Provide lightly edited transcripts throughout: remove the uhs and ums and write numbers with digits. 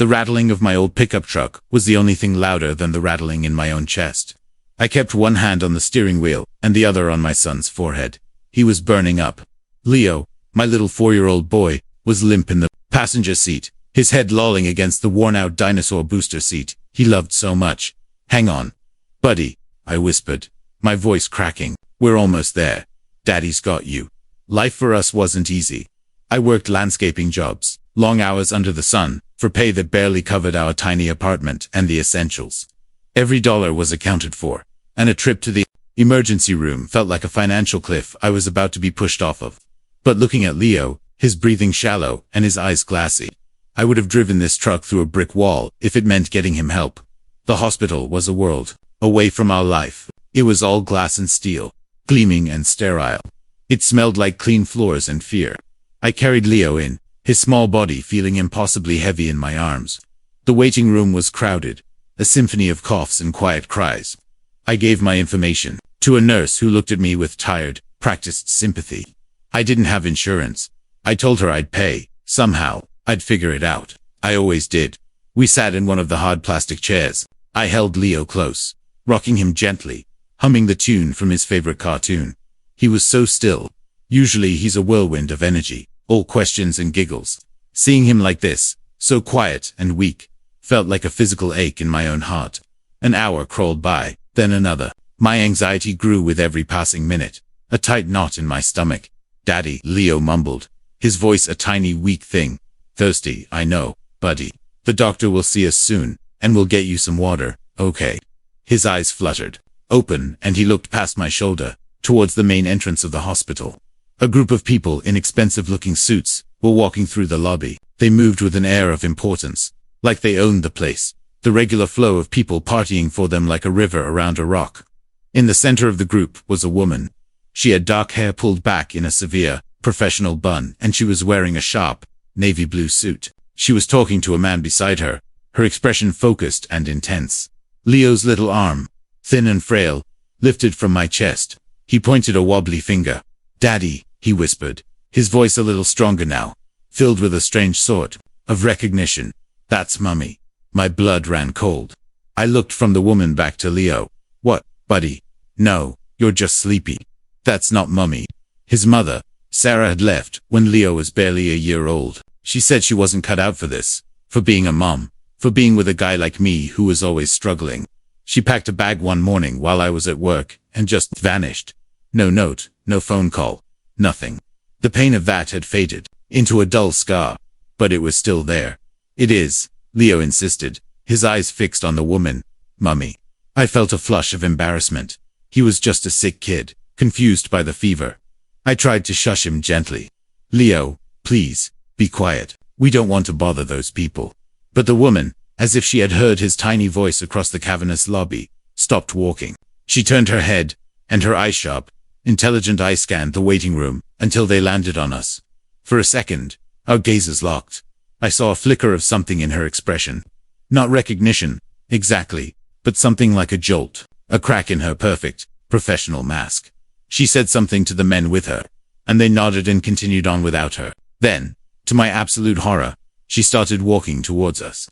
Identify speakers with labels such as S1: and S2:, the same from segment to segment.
S1: The rattling of my old pickup truck was the only thing louder than the rattling in my own chest. I kept one hand on the steering wheel and the other on my son's forehead. He was burning up. Leo, my little 4-year-old boy, was limp in the passenger seat, his head lolling against the worn-out dinosaur booster seat he loved so much. "Hang on, buddy," I whispered, my voice cracking. "We're almost there. Daddy's got you." Life for us wasn't easy. I worked landscaping jobs, long hours under the sun, for pay that barely covered our tiny apartment and the essentials. Every dollar was accounted for, and a trip to the emergency room felt like a financial cliff I was about to be pushed off of. But looking at Leo, his breathing shallow and his eyes glassy, I would have driven this truck through a brick wall if it meant getting him help. The hospital was a world away from our life. It was all glass and steel, gleaming and sterile. It smelled like clean floors and fear. I carried Leo in, his small body feeling impossibly heavy in my arms. The waiting room was crowded, a symphony of coughs and quiet cries. I gave my information to a nurse who looked at me with tired, practiced sympathy. I didn't have insurance. I told her I'd pay. Somehow, I'd figure it out. I always did. We sat in one of the hard plastic chairs. I held Leo close, rocking him gently, humming the tune from his favorite cartoon. He was so still. Usually he's a whirlwind of energy, all questions and giggles. Seeing him like this, so quiet and weak, felt like a physical ache in my own heart. An hour crawled by, then another. My anxiety grew with every passing minute, a tight knot in my stomach. "Daddy," Leo mumbled, his voice a tiny weak thing. "Thirsty, I know, buddy. The doctor will see us soon, and we'll get you some water, okay?" His eyes fluttered open, and he looked past my shoulder, towards the main entrance of the hospital. A group of people in expensive-looking suits were walking through the lobby. They moved with an air of importance, like they owned the place, the regular flow of people partying for them like a river around a rock. In the center of the group was a woman. She had dark hair pulled back in a severe, professional bun, and she was wearing a sharp, navy blue suit. She was talking to a man beside her, her expression focused and intense. Leo's little arm, thin and frail, lifted from my chest. He pointed a wobbly finger. "Daddy," he whispered, his voice a little stronger now, filled with a strange sort of recognition. "That's Mummy." My blood ran cold. I looked from the woman back to Leo. "What, buddy? No, you're just sleepy. That's not Mummy." His mother, Sarah, had left when Leo was barely a year old. She said she wasn't cut out for this, for being a mom, for being with a guy like me who was always struggling. She packed a bag one morning while I was at work and just vanished. No note, no phone call, nothing. The pain of that had faded into a dull scar, but it was still there. "It is," Leo insisted, his eyes fixed on the woman. "Mummy." I felt a flush of embarrassment. He was just a sick kid, confused by the fever. I tried to shush him gently. "Leo, please, be quiet. We don't want to bother those people." But the woman, as if she had heard his tiny voice across the cavernous lobby, stopped walking. She turned her head, and her eyes sharp, intelligent eyes scanned the waiting room until they landed on us. For a second, our gazes locked. I saw a flicker of something in her expression. Not recognition, exactly, but something like a jolt, a crack in her perfect, professional mask. She said something to the men with her, and they nodded and continued on without her. Then, to my absolute horror, she started walking towards us.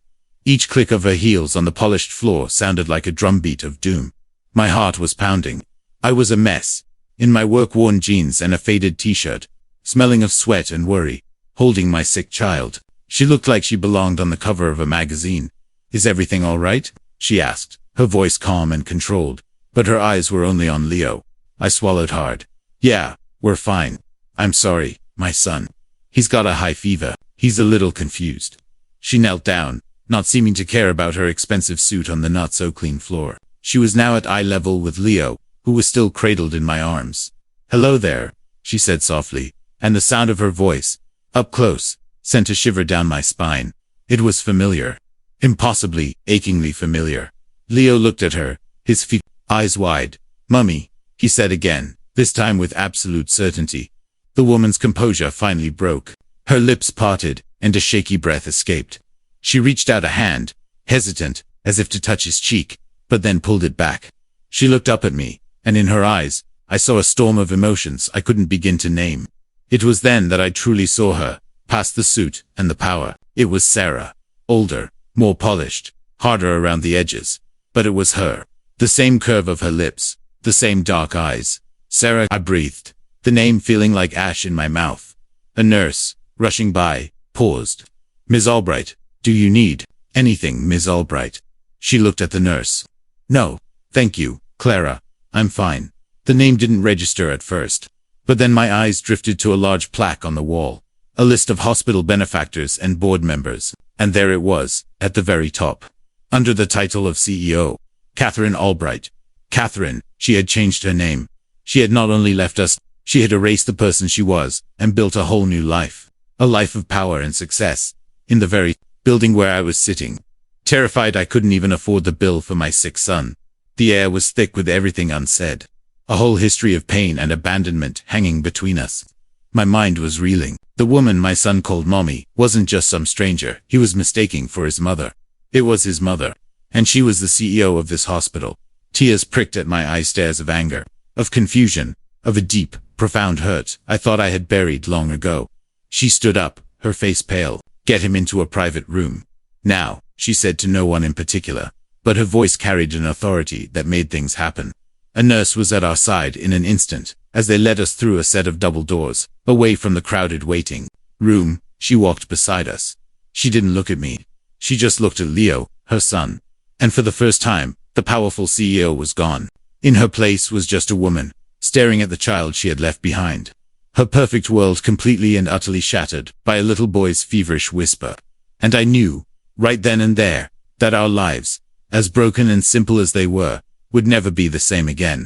S1: Each click of her heels on the polished floor sounded like a drumbeat of doom. My heart was pounding. I was a mess, in my work-worn jeans and a faded t-shirt, smelling of sweat and worry, holding my sick child. She looked like she belonged on the cover of a magazine. "Is everything all right?" she asked, her voice calm and controlled, but her eyes were only on Leo. I swallowed hard. "Yeah, we're fine. I'm sorry, my son. He's got a high fever. He's a little confused." She knelt down, not seeming to care about her expensive suit on the not-so-clean floor. She was now at eye level with Leo, who was still cradled in my arms. "Hello there," she said softly, and the sound of her voice, up close, sent a shiver down my spine. It was familiar. Impossibly, achingly familiar. Leo looked at her, his eyes wide. "Mummy," he said again, this time with absolute certainty. The woman's composure finally broke. Her lips parted, and a shaky breath escaped. She reached out a hand, hesitant, as if to touch his cheek, but then pulled it back. She looked up at me, and in her eyes, I saw a storm of emotions I couldn't begin to name. It was then that I truly saw her, past the suit and the power. It was Sarah. Older, more polished, harder around the edges. But it was her. The same curve of her lips, the same dark eyes. Sarah, I breathed, the name feeling like ash in my mouth. A nurse, rushing by, paused. Ms. Albright, do you need anything, Ms. Albright? She looked at the nurse. No, thank you, Clara, I'm fine. The name didn't register at first. But then my eyes drifted to a large plaque on the wall. A list of hospital benefactors and board members. And there it was, at the very top. Under the title of CEO. Catherine Albright. Catherine, she had changed her name. She had not only left us, she had erased the person she was, and built a whole new life. A life of power and success. In the very building where I was sitting. Terrified I couldn't even afford the bill for my sick son. The air was thick with everything unsaid. A whole history of pain and abandonment hanging between us. My mind was reeling. The woman my son called Mommy wasn't just some stranger he was mistaking for his mother. It was his mother. And she was the CEO of this hospital. Tears pricked at my eye stares of anger, of confusion, of a deep, profound hurt I thought I had buried long ago. She stood up, her face pale. Get him into a private room. Now, she said to no one in particular. But her voice carried an authority that made things happen. A nurse was at our side in an instant, as they led us through a set of double doors, away from the crowded waiting room. She walked beside us. She didn't look at me. She just looked at Leo, her son. And for the first time, the powerful CEO was gone. In her place was just a woman, staring at the child she had left behind. Her perfect world completely and utterly shattered by a little boy's feverish whisper. And I knew, right then and there, that our lives, as broken and simple as they were, would never be the same again.